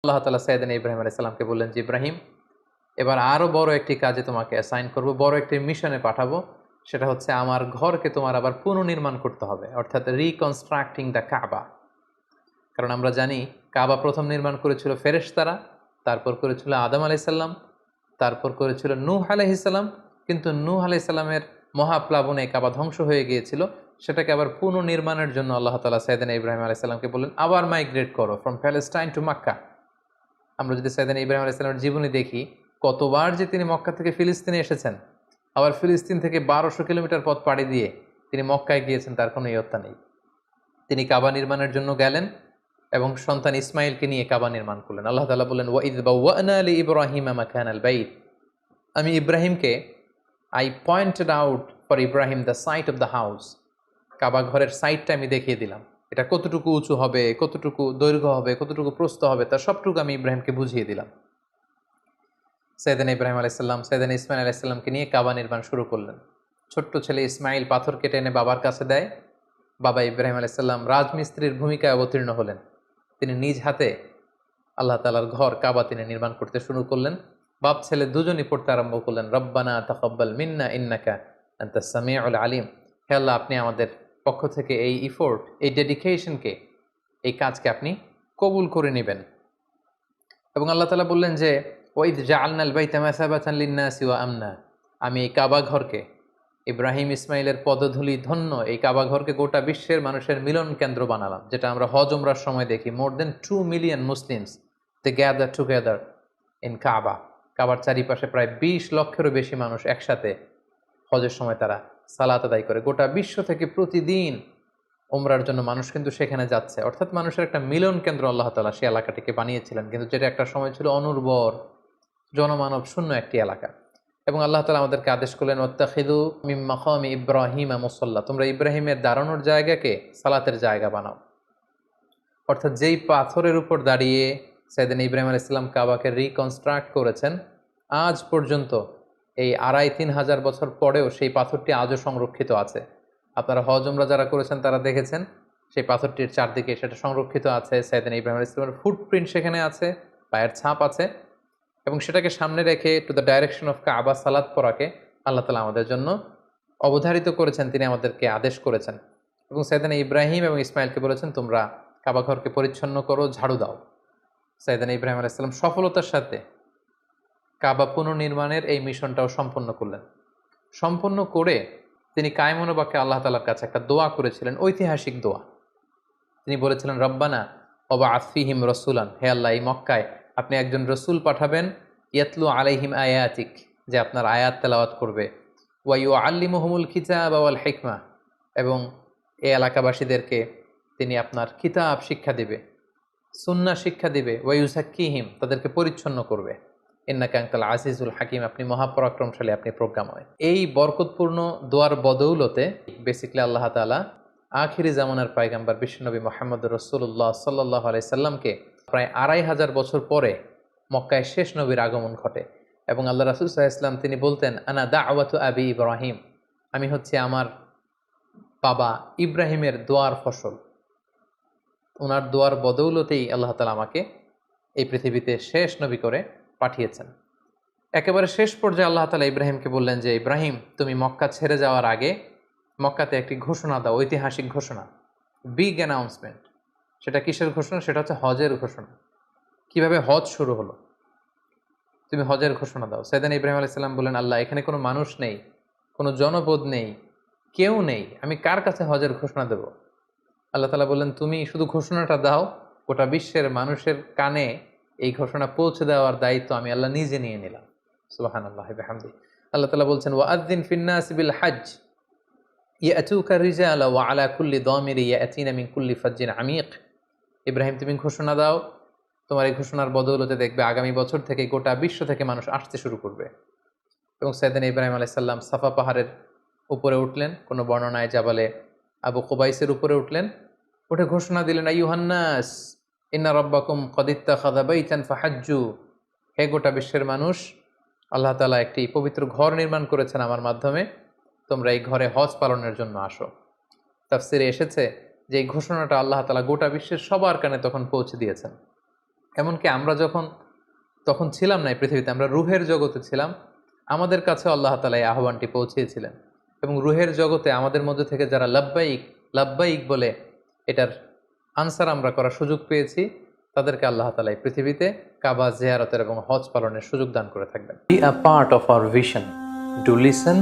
আল্লাহ তাআলা সাইয়েদনা ইব্রাহিম আলাইহিস সালামকে বললেন যে, ইব্রাহিম, এবার আরো বড় একটি কাজে তোমাকে অ্যাসাইন করব, বড় একটি মিশনে পাঠাবো। সেটা হচ্ছে আমার ঘরকে তোমার আবার পুনর্নির্মাণ করতে হবে, অর্থাৎ রিকনস্ট্রাক্টিং দ্য কাবা। কারণ আমরা জানি কাবা প্রথম নির্মাণ করেছিল ফেরেশতারা, তারপর করেছিল আদম আলাইহিস সালাম, তারপর করেছিল নূহ আলাইহিস সালাম। কিন্তু নূহ আলাইহিস সালামের মহাপ্লাবনে কাবা ধ্বংস হয়ে গিয়েছিল। সেটাকে আবার পুনর্নির্মাণের জন্য আল্লাহ তাআলা সাইয়েদনা ইব্রাহিম আলাইহিস সালামকে বললেন, আবার মাইগ্রেট করো ফ্রম প্যালেস্টাইন টু মক্কা। আমরা যদি সাইয়েদনা ইব্রাহিম আলাইহিস সালামের জীবনী দেখি, কতবার যে তিনি মক্কা থেকে ফিলিস্তিনে এসেছেন, আবার ফিলিস্তিন থেকে 1200 কিলোমিটার পথ পাড়ি দিয়ে তিনি মক্কায় গিয়েছেন, তার কোনো ইয়ত্তা নেই। তিনি কাবা নির্মাণের জন্য গেলেন এবং সন্তান ইসমাইলকে নিয়ে কাবা নির্মাণ করলেন। আল্লাহ তাআলা বললেন, ওয়াইদ বাওয়া'না লিইব্রাহিমা মাকানাল বাইত। আমি ইব্রাহিমকে I pointed out for Ibrahim the site of the house. Kaaba ঘরের সাইটটা আমি দেখিয়ে দিলাম, এটা কতটুকু উঁচু হবে, কতটুকু দৈর্ঘ্য হবে, কতটুকু প্রস্থ হবে, তার সবটুকু আমি ইব্রাহিমকে বুঝিয়ে দিলাম। সাইয়েদনা ইব্রাহিম আলাইহিস সালাম সাইয়েদনা ইসমাইল আলাইহিস সালামকে নিয়ে কাবা নির্মাণ শুরু করলেন। ছোট্ট ছেলে ইসমাইল পাথর কেটে এনে বাবার কাছে দেয়। বাবা ইব্রাহিম আলাইহিস সালাম রাজমিস্ত্রির ভূমিকায় অবতীর্ণ হলেন। তিনি নিজ হাতে আল্লাহ তাআলার ঘর কাবা তিনি নির্মাণ করতে শুরু করলেন। বাপ ছেলে দুজনই পড়তে আরম্ভ করলেন, রব্বানা তাকাব্বাল মিন্না ইন্নাকা আনতাস সামিউল আলিম। হে আল্লাহ, আপনি আমাদের পক্ষ থেকে এই ইফোর্ট, এই ডেডিকেশনকে, এই কাজকে আপনি কবুল করে নেবেন। এবং আল্লাহ তাআলা বললেন যে, ওয়াইদ জাআলনাল বাইতা মাসাবাতান লিন-নাসি ওয়া আমনা। আমি এই কাবা ঘরকে, ইব্রাহিম ইসমাইলের পদধূলি ধন্য এই কাবা ঘরকে গোটা বিশ্বের মানুষের মিলন কেন্দ্র বানালাম। যেটা আমরা হজ উমরার সময় দেখি, more than 2 million Muslims they gather together in Kaaba. কাবার চারিপাশে প্রায় 20 লক্ষেরও বেশি মানুষ একসাথে হজের সময় তারা সালাত আদায় করে। গোটা বিশ্ব থেকে প্রতিদিন উমরার জন্য মানুষ কিন্তু সেখানে যাচ্ছে। অর্থাৎ মানুষের একটা মিলন কেন্দ্র আল্লাহ তাআলা সেই এলাকাটিকে বানিয়েছিলেন, কিন্তু যেটা একটা সময় ছিল অনুর্বর, জনমানব শূন্য একটি এলাকা। এবং আল্লাহ তাআলা আমাদেরকে আদেশ করলেন, ওয়াত্তাখিযু মিন মাকামি ইব্রাহিমা মুসাল্লা। তোমরা ইব্রাহিমের দাঁড়ানোর জায়গাকে সালাতের জায়গা বানাও। অর্থাৎ যেই পাথরের উপর দাঁড়িয়ে সাইয়েদনা ইব্রাহিম আলাইহিস সালাম কাবাকে রিকনস্ট্রাক্ট করেছেন, আজ পর্যন্ত এই 2500 হাজার বছর পরেও সেই পাথরটি আজও সংরক্ষিত আছে। আপনারা হজ উমরা যারা করেছেন তারা দেখেছেন সেই পাথরটির চারদিকে সেটা সংরক্ষিত আছে। সাইয়েদনা ইব্রাহিম আলাইহিস সালামের ফুটপ্রিন্ট সেখানে আছে, পায়ের ছাপ আছে। এবং সেটাকে সামনে রেখে টু দ্য ডাইরেকশন অফ কাবা সালাত পড়াকে আল্লাহ তাআলা আমাদের জন্য অবধারিত করেছেন, তিনি আমাদেরকে আদেশ করেছেন। এবং সাইয়েদনা ইব্রাহিম এবং ইসমাইলকে বলেছেন, তোমরা কাবা ঘরকে পরিচ্ছন্ন করো, ঝাড়ু দাও। সাইয়েদনা ইব্রাহিম আলাইহিস সালাম সফলতার সাথে কাবা পুনর্নির্মাণের এই মিশনটাও সম্পন্ন করলেন। সম্পন্ন করে তিনি কায়মুন বাকে আল্লাহ তাআলার কাছে একটা দোয়া করেছিলেন, ঐতিহাসিক দোয়া। তিনি বলেছিলেন, রব্বানা ওয়াবআথ ফীহিম রাসূলান। হে আল্লাহ, এই মক্কায় আপনি একজন রসুল পাঠাবেন, ইয়াতলু আলাইহিম আয়াতিক, যে আপনার আয়াত তেলাওয়াত করবে, ওয়া ইউআল্লিমুহুমুল কিতাবা ওয়াল হিকমা, এবং এই এলাকাবাসীদেরকে তিনি আপনার কিতাব শিক্ষা দিবে, সুন্নাহ শিক্ষা দিবে, ওয়া ইউযাক্কিহিম, তাদেরকে পরিচ্ছন্ন করবে, ইন্নাকা আনতাল আজিজুল হাকিম, আপনি মহাপরাক্রমশালী, আপনি প্রজ্ঞাময়। এই বরকতপূর্ণ দোয়ার বদৌলতে বেসিক্যালি আল্লাহ তাআলা আখিরি জামানার পয়গম্বর বিশ্বনবী মুহাম্মদুর রাসূলুল্লাহ সাল্লাল্লাহু আলাইহি সাল্লামকে প্রায় 2500 বছর পরে মক্কায় শেষ নবীর আগমন ঘটে। এবং আল্লাহ রাসূল সাল্লাল্লাহু আলাইহি ওয়াসাল্লাম তিনি বলতেন, আনা দাওয়াতু আবি ইব্রাহিম, আমি হচ্ছে আমার বাবা ইব্রাহিমের দোয়ার ফসল। ওনার দোয়ার বদৌলতেই আল্লাহ তাআলা আমাকে এই পৃথিবীতে শেষ নবী করে পাঠিয়েছেন। একেবারে শেষ পর্যায়ে আল্লাহ তাআলা ইব্রাহিমকে বললেন যে, ইব্রাহিম, তুমি মক্কা ছেড়ে যাওয়ার আগে মক্কাতে একটি ঘোষণা দাও, ঐতিহাসিক ঘোষণা, বিগ অ্যানাউন্সমেন্ট। সেটা কিসের ঘোষণা? সেটা হচ্ছে হজের ঘোষণা। কিভাবে হজ শুরু হলো, তুমি হজের ঘোষণা দাও। সাইয়েদনা ইব্রাহিম আলাইহিস সালাম বললেন, আল্লাহ, এখানে কোনো মানুষ নেই, কোনো জনপদ নেই, কেউ নেই, আমি কার কাছে হজের ঘোষণা দেব? আল্লাহ তাআলা বললেন, তুমি শুধু ঘোষণাটা দাও, গোটা বিশ্বের মানুষের কানে এই ঘোষণা পৌঁছে দেওয়ার দায়িত্ব আমি আল্লাহ নিজে নিয়ে নিলাম। সুবহানাল্লাহি ওয়া বিহামদিহি। আল্লাহ তাআলা বলছেন, ওয়াআযযিন ফিন-নাসি বিল হজ্জ ইয়াতুকা রিজালা ওয়া আলা কুল্লি দামিরি ইয়াতিনা মিন কুল্লি ফাজ্জিন আমিক। ইব্রাহিম, তুমি ঘোষণা দাও, তোমার এই ঘোষণার বদৌলতে দেখবে আগামী বছর থেকে গোটা বিশ্ব থেকে মানুষ আসতে শুরু করবে। এবং সাইয়েদনা ইব্রাহিম আলাইহিস সালাম সাফা পাহাড়ের উপরে উঠলেন, কোনো বর্ণনায় জাবালে আবু কুবাইসের উপরে উঠলেন, উঠে ঘোষণা দিলেন, আইয়ুহান নাস ইন্না রাব্বাকুম ক্বাদ ইত্তাখাযা বাইতান ফাহাজ্জু। হে গোটা বিশ্বের মানুষ, আল্লাহ তাআলা একটি পবিত্র ঘর নির্মাণ করেছেন আমার মাধ্যমে, তোমরা এই ঘরে হজ পালনের জন্য আসো। তাফসিরে এসেছে যে এই ঘোষণাটা আল্লাহ তাআলা গোটা বিশ্বের সবার কানে তখন পৌঁছে দিয়েছেন। এমনকি আমরা তখন ছিলাম না এই পৃথিবীতে, আমরা রুহের জগতে ছিলাম, আমাদের কাছে আল্লাহ তাআলা এই আহ্বানটি পৌঁছিয়েছিলেন। এবং রুহের জগতে আমাদের মধ্যে থেকে যারা লাব্বাইক লাব্বাইক বলে এটার আনসার আমরা করার সুযোগ পেয়েছি, তাদেরকে আল্লাহ তাআলা এই পৃথিবীতে কাবা জিয়ারতের এবং হজ পালনের সুযোগ দান করে থাকবেন। Be a part of our vision, do listen